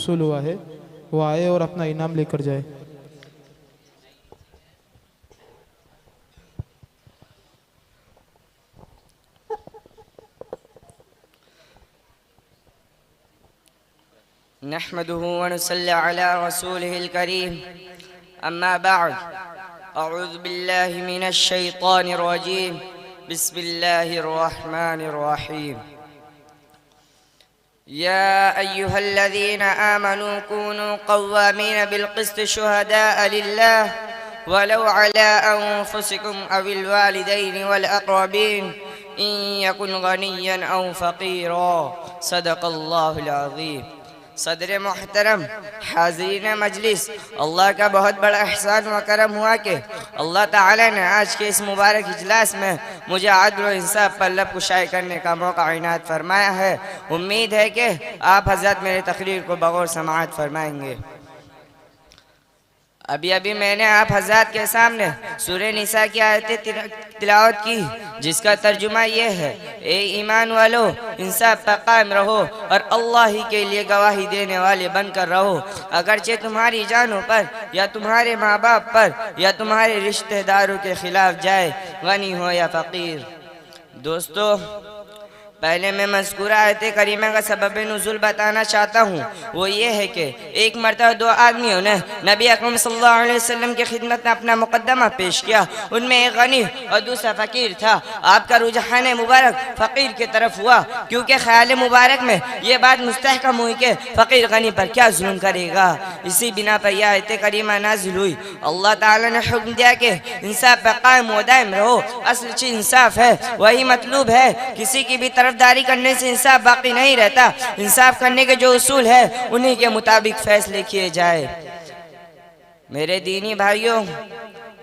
मौसूल हुआ है वो आए और अपना इनाम लेकर जाए। नहमदुहु व नुसल्ली अला रसूलिहिल करीम, अम्मा बअद, अऊज़ु बिल्लाहि मिनश शैतानिर रजीम, बिस्मिल्लाहिर रहमानिर रहीम। या अय्युहल्लज़ीना आमनू कूनू क़व्वामीन बिलक़िस्त शुहदाअ लिल्लाह वलौ अला अन्फुसिकुम अविल वालिदैनि वल अक़रबीन इन यकुन गनिय्यन औ फ़क़ीरा। सदक़ल्लाहुल अज़ीम। सदर मोहतरम, हाज़रीन मजलिस, अल्लाह का बहुत बड़ा एहसान व करम हुआ कि अल्लाह ताला ने आज के इस मुबारक इजलास में मुझे अदल व इंसाफ पर लब कुशाई करने का मौका इनायत फरमाया है। उम्मीद है कि आप हज़रत मेरे तकरीर को बगौर समाअत फरमाएंगे। अभी अभी मैंने आप हज़रत के सामने सूरह निसा की आयतें तिलावत की, जिसका तर्जुमा ये है, ए ईमान वालो, इंसाफ पर कायम रहो और अल्लाह ही के लिए गवाही देने वाले बनकर रहो, अगरचे तुम्हारी जानों पर या तुम्हारे माँ बाप पर या तुम्हारे रिश्तेदारों के खिलाफ जाए, गनी हो या फ़कीर। दोस्तों, पहले मैं मज़कूरा आयत करीमा का सबब नुज़ुल बताना चाहता हूँ। वो ये है कि एक मरतबा दो आदमियों ने नबी अकरम सल्लल्लाहु अलैहि वसल्लम की खिदमत में अपना मुकद्दमा पेश किया। उनमें एक गनी और दूसरा फ़कीर था। आपका रुझान मुबारक फ़कीर की तरफ हुआ, क्योंकि ख्याल मुबारक में ये बात मुस्तहकम हुई कि फ़कीर गनी पर क्या जुल्म करेगा। इसी बिना पर यह आयत करीमा नाजिल हुई। अल्लाह ताला ने हुक्म दिया कि इंसाफ पर कायम व दायम रहो। असल चीज़ इंसाफ है, वही मतलूब है। किसी की भी तरफदारी करने से इंसाफ बाकी नहीं रहता। इंसाफ करने के जो उसूल है उन्हीं के मुताबिक फैसले किए जाए। मेरे दीनी भाइयों,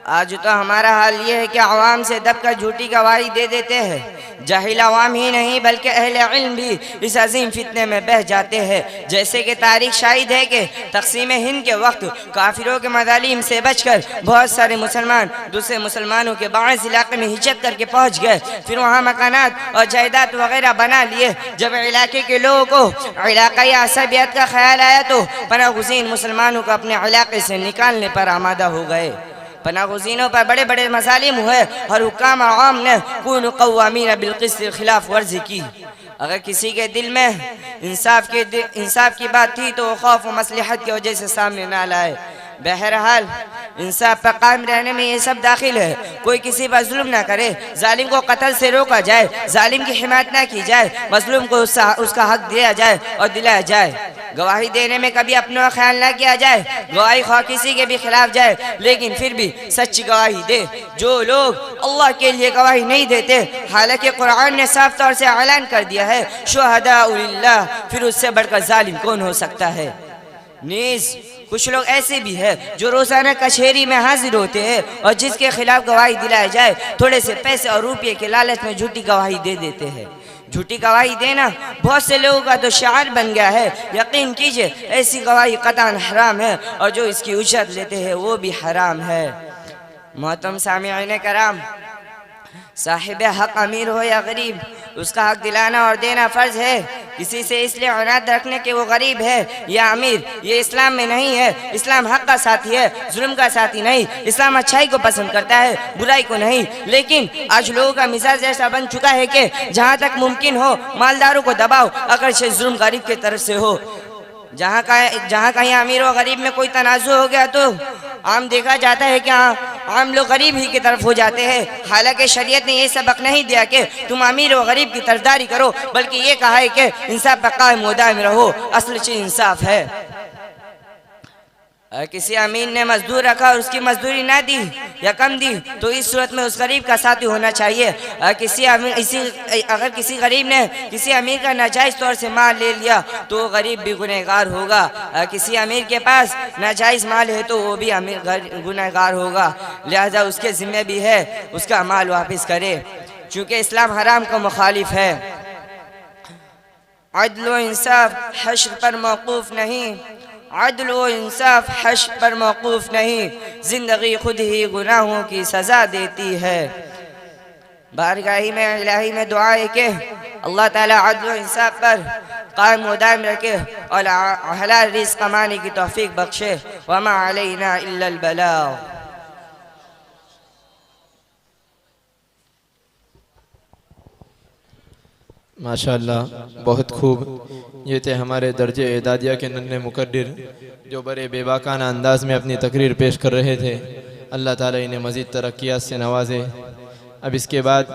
आज तो हमारा हाल ये है कि अवाम से दबकर झूठी गवाही दे देते हैं। जाहिल अवाम ही नहीं बल्कि अहले इल्म भी इस अजीम फितने में बह जाते हैं। जैसे कि तारीख शाहिद है कि तक़सीम हिंद के वक्त काफिरों के मज़ालिम से बचकर बहुत सारे मुसलमान दूसरे मुसलमानों के बाइस इलाके में हिजरत करके पहुँच गए। फिर वहाँ मकानात और जायदाद वगैरह बना लिए। जब इलाके के लोगों को इलाक़ाई असबियत का ख्याल आया तो पनाह गुज़ीन मुसलमानों को अपने इलाके से निकालने पर आमादा हो गए। पनाह गुज़ीनों पर बड़े बड़े मसालिम हुए और हुक्काम आवाम ने कूनू क़व्वामीन बिलक़िस्त की खिलाफ वर्जी की। अगर किसी के दिल में इंसाफ की बात थी तो वो खौफ व मसलहत की वजह से सामने ना लाए। बहरहाल इंसाफ पर कायम रहने में ये सब दाखिल है। कोई किसी पर जुल्म ना करे, जालिम को कत्ल से रोका जाए, जालिम की हिमायत ना की जाए, मजलूम को उसका हक दिया जाए और दिलाया जाए। गवाही देने में कभी अपना ख्याल ना किया जाए। गवाही ख्वाह किसी के भी खिलाफ जाए, लेकिन फिर भी सच्ची गवाही दे। जो लोग अल्लाह के लिए गवाही नहीं देते, हालांकि कुरान ने साफ तौर से ऐलान कर दिया है शुहदाउ लिल्लाह, फिर उससे बढ़कर जालिम कौन हो सकता है। नीज कुछ लोग ऐसे भी हैं जो रोजाना कचहरी में हाजिर होते हैं और जिसके खिलाफ गवाही दिलाए जाए थोड़े से पैसे और रुपये के लालच में झूठी गवाही दे देते हैं। झूठी गवाही देना बहुत से लोगों का तो शार बन गया है। यकीन कीजिए ऐसी गवाही कतई हराम है और जो इसकी उजरत लेते हैं वो भी हराम है। मोहतरम सामिईन कराम, साहिब हक अमीर हो या गरीब, उसका हक दिलाना और देना फ़र्ज़ है। किसी से इसलिए औनाद रखने के वो गरीब है या अमीर, ये इस्लाम में नहीं है। इस्लाम हक का साथी है, जुल्म का साथी नहीं। इस्लाम अच्छाई को पसंद करता है, बुराई को नहीं। लेकिन आज लोगों का मिजाज ऐसा बन चुका है कि जहाँ तक मुमकिन हो मालदारों को दबाओ, अगर से जुल्म गरीब की तरफ से हो। जहाँ कहीं अमीर और गरीब में कोई तनाज़ुर हो गया तो आम देखा जाता है कि आम लोग गरीब ही की तरफ हो जाते हैं। हालांकि शरीयत ने ये सबक नहीं दिया कि तुम अमीर और गरीब की तरफदारी करो, बल्कि ये कहा है कि इंसाफ पर कायम व दायम रहो। असल चीज़ इंसाफ है। किसी अमीर ने मजदूर रखा और उसकी मजदूरी ना दी या कम दी तो इस सूरत में उस गरीब का साथी होना चाहिए। अगर किसी गरीब ने किसी अमीर का नाजायज़ तौर से माल ले लिया तो वो गरीब भी गुनहगार होगा। किसी अमीर के पास नाजायज़ माल है तो वो भी अमीर गुनहगार होगा। लिहाजा उसके ज़िम्मे भी है उसका माल वापस करे, चूँकि इस्लाम हराम का मुखालिफ है। अदल व इंसाफ हश्र पर मौकूफ़ नहीं, अदल व इंसाफ हश्र पर मौकूफ़ नहीं, ज़िंदगी खुद ही गुनाहों की सज़ा देती है। बारगाही में इलाही में दुआ है कि अल्लाह ताला अदल व इंसाफ पर कायम व दायम रखे और हलाल रिज़्क़ कमाने की तौफीक बख्शे। वमा अलैना इल्लल बलाग। माशाअल्लाह, बहुत खूब। ये थे हमारे दर्जे एदादिया के नन्हे मुकद्दिर जो बड़े बेबाकाना अंदाज में अपनी तकरीर पेश कर रहे थे। अल्लाह ताला इन्हें मज़ीद तरक्कियात से नवाजे। अब इसके बाद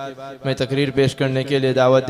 मैं तकरीर पेश करने के लिए दावत